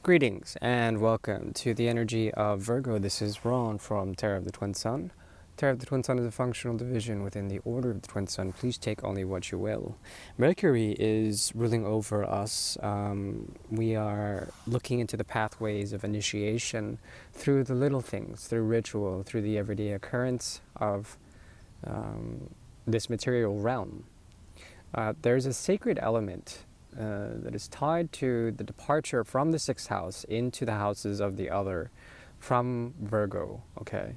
Greetings and welcome to the energy of Virgo. This is Ron from Tarot of the Twin Sun. Tarot of the Twin Sun is a functional division within the Order of the Twin Sun. Please take only what you will. Mercury is ruling over us. We are looking into the pathways of initiation through the little things, through ritual, through the everyday occurrence of this material realm. There's a sacred element that is tied to the departure from the sixth house into the houses of the other from Virgo. Okay,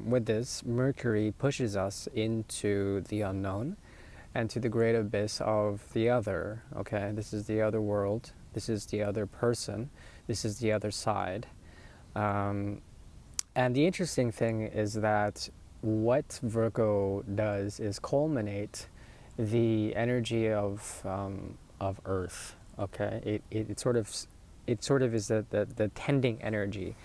with this, Mercury pushes us into the unknown and to the great abyss of the other. Okay, this is the other world, this is the other person, this is the other side. And the interesting thing is that what Virgo does is culminate the energy of Earth. Okay, it sort of is the tending energy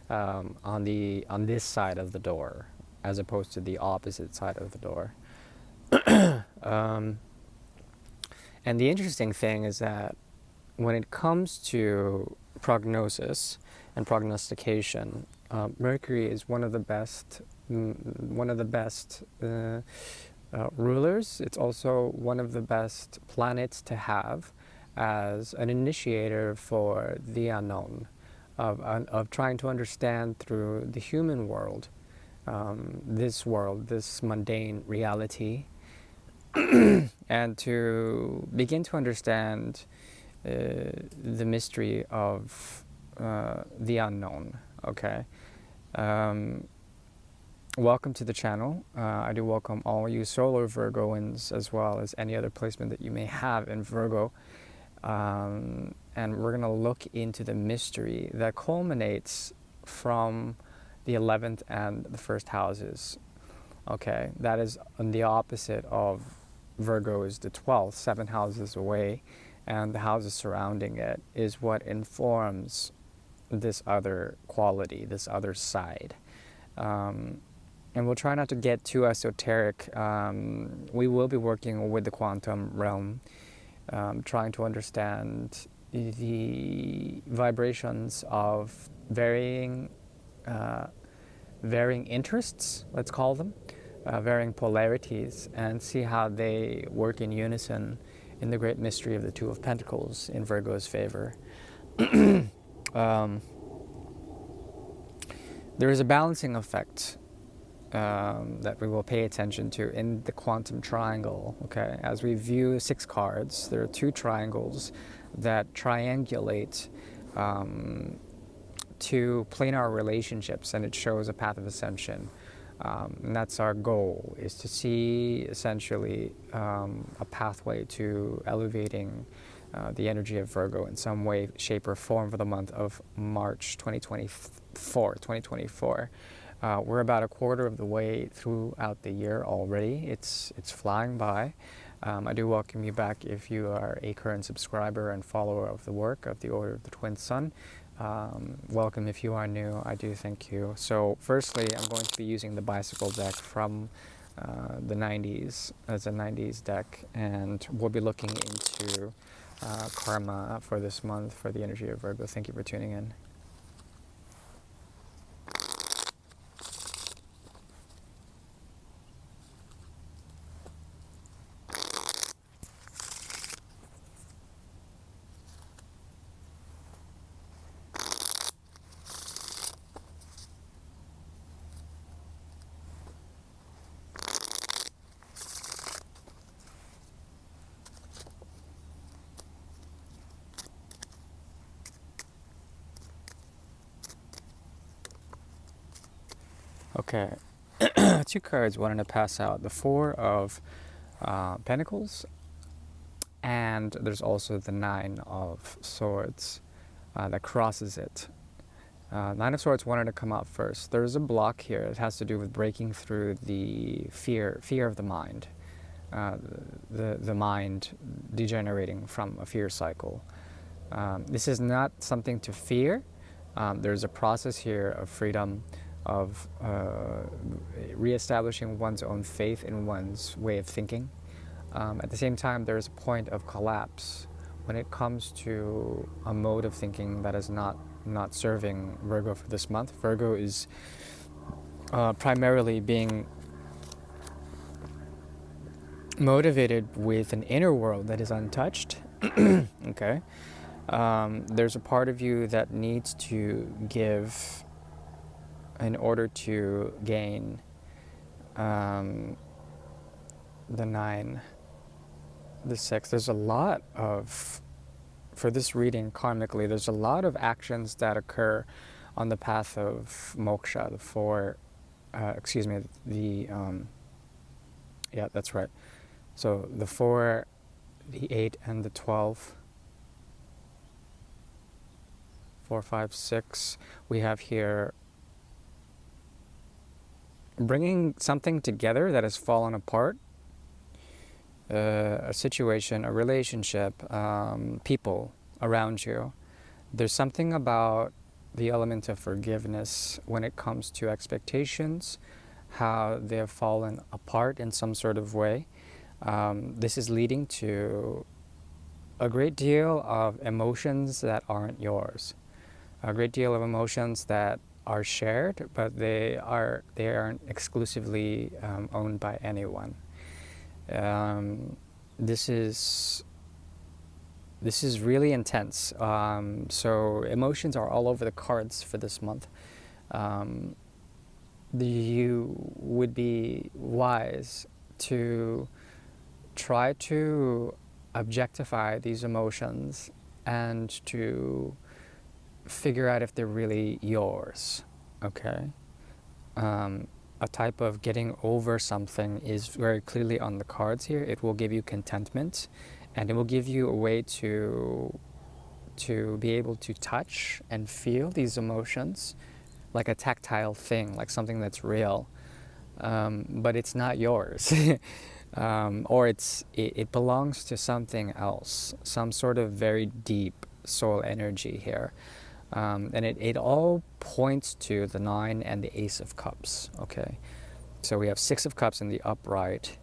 on this side of the door, as opposed to the opposite side of the door. And the interesting thing is that when it comes to prognosis and prognostication, Mercury is one of the best rulers. It's also one of the best planets to have as an initiator for the unknown, of trying to understand through the human world, this mundane reality, and to begin to understand the mystery of the unknown. Okay. Welcome to the channel. I do welcome all you solar Virgoans, as well as any other placement that you may have in Virgo. And we're going to look into the mystery that culminates from the 11th and the first houses. Okay, that is on the opposite of Virgo is the 12th, 7 houses away, and the houses surrounding it is what informs this other quality, this other side. And we'll try not to get too esoteric. We will be working with the quantum realm, trying to understand the vibrations of varying interests, let's call them, varying polarities, and see how they work in unison in the great mystery of the Two of Pentacles in Virgo's favor. There is a balancing effect that we will pay attention to in the quantum triangle. Okay, as we view 6 cards, there are 2 triangles that triangulate to planar relationships, and it shows a path of ascension. And that's our goal, is to see essentially a pathway to elevating the energy of Virgo in some way, shape, or form for the month of March 2024. We're about a quarter of the way throughout the year already. It's flying by. I do welcome you back if you are a current subscriber and follower of the work of the Order of the Twin Sun. Welcome if you are new. I do thank you. So firstly, I'm going to be using the bicycle deck from the 90s as a 90s deck, and we'll be looking into karma for this month for the energy of Virgo. Thank you for tuning in. Okay, 2 cards wanted to pass out. The 4 of Pentacles, and there's also the 9 of Swords that crosses it. 9 of Swords wanted to come out first. There's a block here. It has to do with breaking through the fear of the mind. The mind degenerating from a fear cycle. This is not something to fear. There's a process here of freedom, of reestablishing one's own faith in one's way of thinking. At the same time, there's a point of collapse when it comes to a mode of thinking that is not serving Virgo for this month. Virgo is primarily being motivated with an inner world that is untouched. Okay. There's a part of you that needs to give in order to gain the 9, the 6. There's a lot of, for this reading karmically, there's a lot of actions that occur on the path of moksha, the 4, yeah, that's right. So the 4, the 8, and the 12. 4, 5, 6. We have here bringing something together that has fallen apart, a situation, a relationship, people around you. There's something about the element of forgiveness when it comes to expectations, how they have fallen apart in some sort of way. This is leading to a great deal of emotions that aren't yours, a great deal of emotions that are shared, but they aren't exclusively owned by anyone. This is really intense. So emotions are all over the cards for this month. You would be wise to try to objectify these emotions and to figure out if they're really yours, okay? A type of getting over something is very clearly on the cards here. It will give you contentment, and it will give you a way to be able to touch and feel these emotions like a tactile thing, like something that's real, but it's not yours. Or it belongs to something else, some sort of very deep soul energy here. And it all points to the 9 and the Ace of Cups, okay? So we have 6 of Cups in the upright.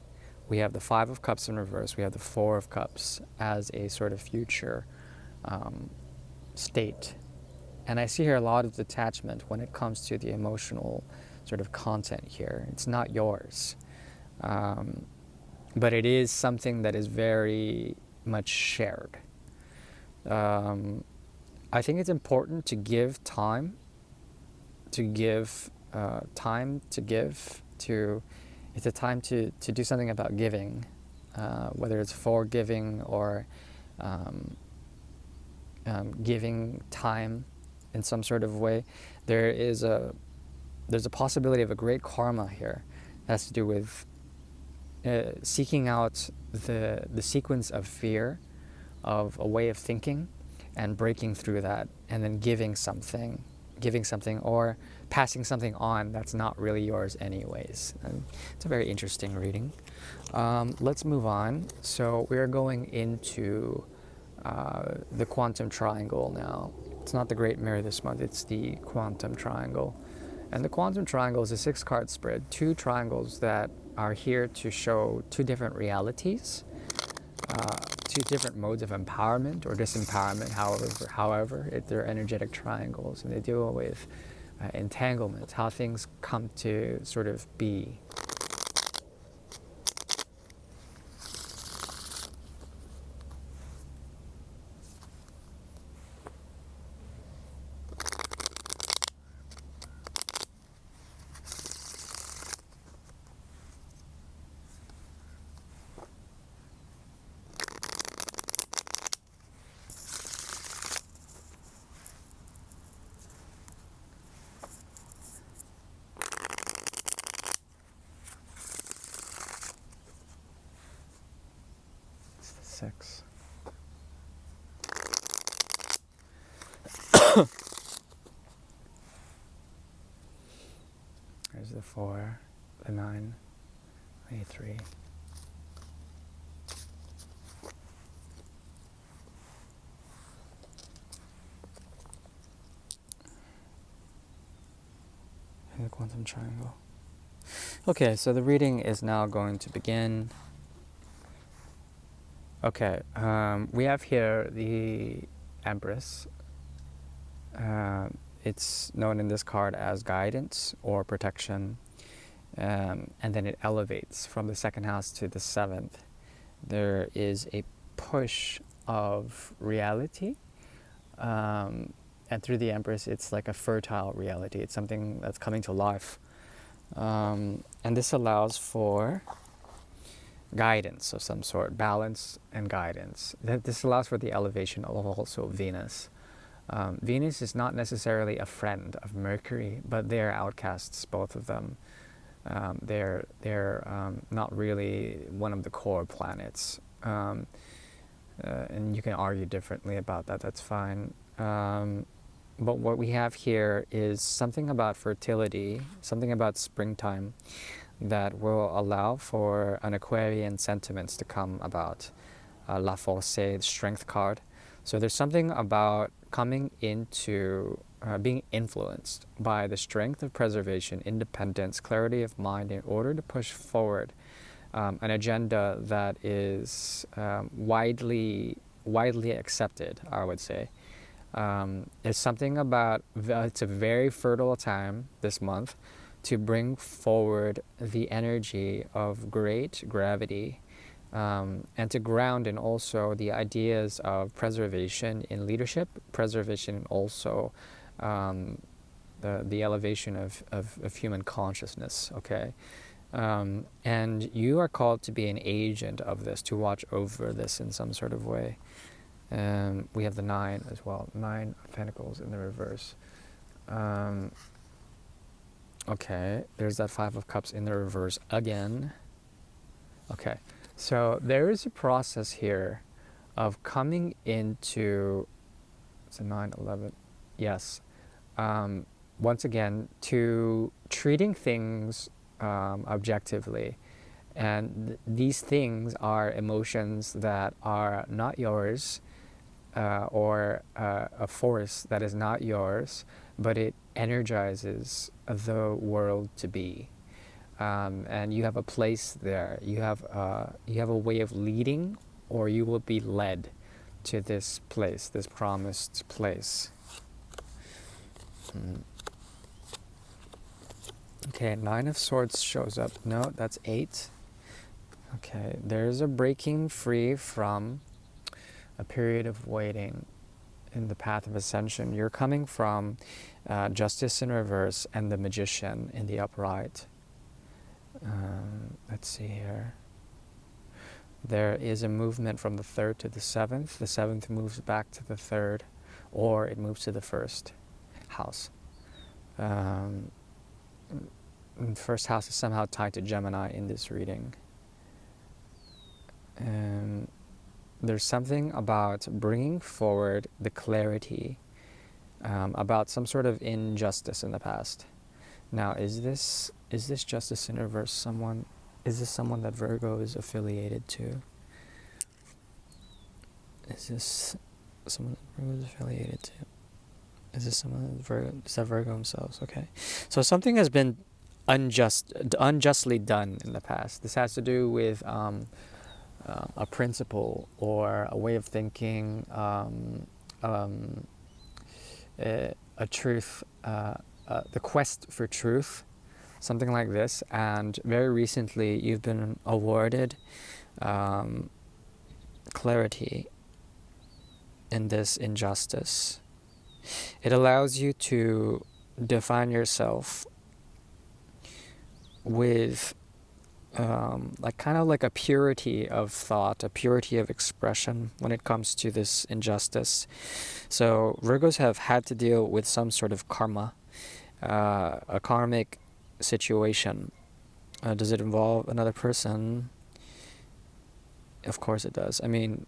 We have the 5 of Cups in reverse. We have the 4 of Cups as a sort of future state. And I see here a lot of detachment when it comes to the emotional sort of content here. It's not yours. But it is something that is very much shared. I think it's important to give time, it's a time to do something about giving, whether it's forgiving or giving time in some sort of way. There's a possibility of a great karma here. It has to do with seeking out the sequence of fear, of a way of thinking, and breaking through that, and then giving something or passing something on that's not really yours anyways. And it's a very interesting reading. Let's move on. So we're going into the quantum triangle now. It's not the Great Mirror this month, it's the quantum triangle. And the quantum triangle is a 6-card spread, 2 triangles that are here to show 2 different realities, 2 different modes of empowerment or disempowerment, however they're energetic triangles, and they deal with entanglement, how things come to sort of be. It's the 6. There's the 4, the 9, the 3. And the quantum triangle. Okay, so the reading is now going to begin. Okay, we have here the Empress. It's known in this card as guidance or protection, and then it elevates from the second house to the seventh. There is a push of reality, and through the Empress, it's like a fertile reality. It's something that's coming to life, and this allows for guidance of some sort, balance and guidance. This allows for the elevation of also Venus. Venus is not necessarily a friend of Mercury, but they're outcasts, both of them. They're not really one of the core planets, and you can argue differently about that. That's fine. But what we have here is something about fertility, something about springtime, that will allow for an Aquarian sentiments to come about. La Force, the strength card. So there's something about coming into being influenced by the strength of preservation, independence, clarity of mind in order to push forward an agenda that is widely accepted, I would say. It's something about, it's a very fertile time this month to bring forward the energy of great gravity, and to ground in also the ideas of preservation in leadership, preservation in also the elevation of human consciousness, okay? And you are called to be an agent of this, to watch over this in some sort of way. We have the 9 as well, 9 of Pentacles in the reverse. Okay, there's that 5 of Cups in the reverse again. Okay, so there is a process here of coming into, it's a 9, 11, yes. Once again, to treating things objectively. And these things are emotions that are not yours, or a force that is not yours, but it energizes the world to be, and you have a place there. You have a way of leading, or you will be led to this place, this promised place. Okay, 9 of Swords shows up. No, that's 8. Okay, there's a breaking free from a period of waiting in the path of ascension. You're coming from Justice in reverse and the Magician in the upright. Let's see here. There is a movement from the 3rd to the 7th. The 7th moves back to the 3rd, or it moves to the 1st house. The 1st house is somehow tied to Gemini in this reading. There's something about bringing forward the clarity about some sort of injustice in the past. Now, is this Justice in reverse someone? Is this someone that Virgo is affiliated to? Is this someone that Virgo is affiliated to? Is this someone that Virgo? Is that Virgo themselves? Okay, so something has been unjustly done in the past. This has to do with a principle or a way of thinking, a truth, the quest for truth, something like this. And very recently you've been awarded clarity in this injustice. It allows you to define yourself with kind of like a purity of thought, a purity of expression when it comes to this injustice. So Virgos have had to deal with some sort of karma, a karmic situation. Does it involve another person? Of course it does. I mean,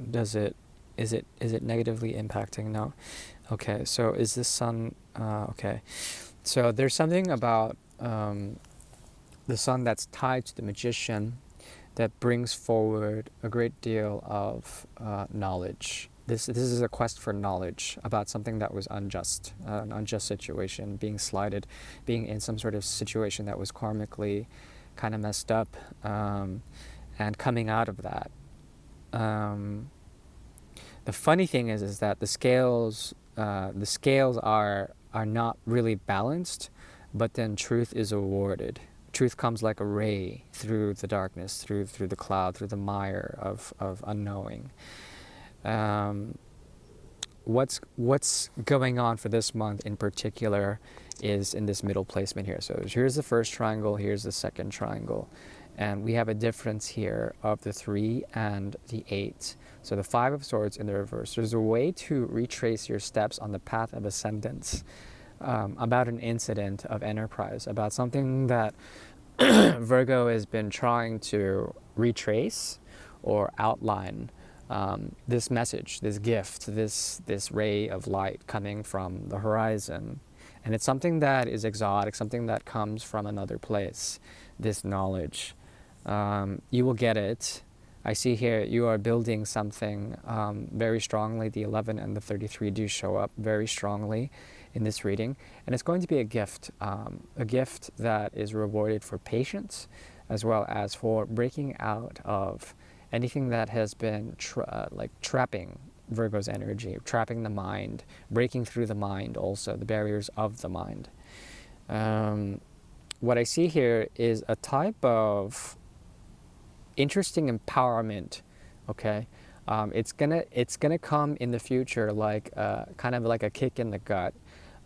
is it negatively impacting? No. Okay, so is this sun, okay. So there's something about the sun that's tied to the Magician that brings forward a great deal of knowledge. This is a quest for knowledge about something that was unjust, an unjust situation, being slighted, being in some sort of situation that was karmically kind of messed up, and coming out of that. The funny thing is that the scales are not really balanced, but then truth is awarded. Truth comes like a ray through the darkness, through the cloud, through the mire of unknowing. What's going on for this month in particular is in this middle placement here. So here's the first triangle, here's the second triangle, and we have a difference here of the 3 and the 8. So the 5 of Swords in the reverse. There's a way to retrace your steps on the path of ascendance, about an incident of enterprise, about something that Virgo has been trying to retrace or outline. This message, this gift, this ray of light coming from the horizon. And it's something that is exotic, something that comes from another place, this knowledge. You will get it. I see here you are building something very strongly. The 11 and the 33 do show up very strongly in this reading. And it's going to be a gift that is rewarded for patience, as well as for breaking out of anything that has been trapping Virgo's energy, trapping the mind, breaking through the mind also, the barriers of the mind. What I see here is a type of interesting empowerment, okay? It's gonna come in the future like kind of like a kick in the gut,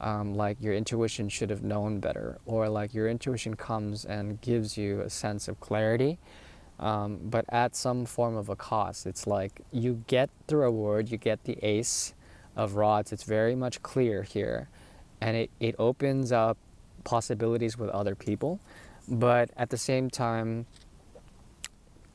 like your intuition should have known better, or like your intuition comes and gives you a sense of clarity, but at some form of a cost. It's like you get the reward, you get the Ace of Rods. It's very much clear here, and it opens up possibilities with other people, but at the same time,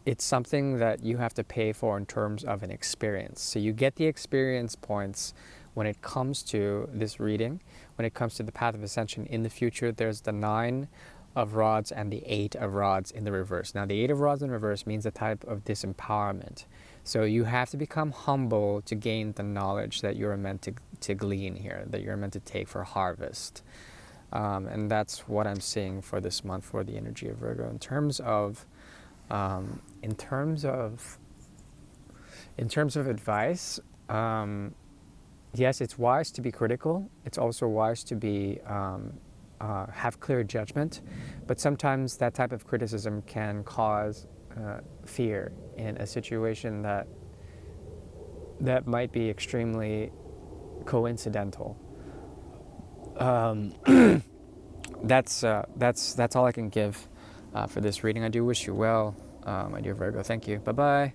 it's something that you have to pay for in terms of an experience. So you get the experience points when it comes to this reading, when it comes to the path of ascension. In the future, there's the 9 of Rods and the 8 of Rods in the reverse. Now, the 8 of Rods in reverse means a type of disempowerment. So you have to become humble to gain the knowledge that you're meant to glean here, that you're meant to take for harvest. And that's what I'm seeing for this month for the energy of Virgo. In terms of advice, yes, it's wise to be critical. It's also wise to be have clear judgment, but sometimes that type of criticism can cause fear in a situation that might be extremely coincidental. That's all I can give for this reading. I do wish you well, my dear Virgo. Thank you. Bye-bye.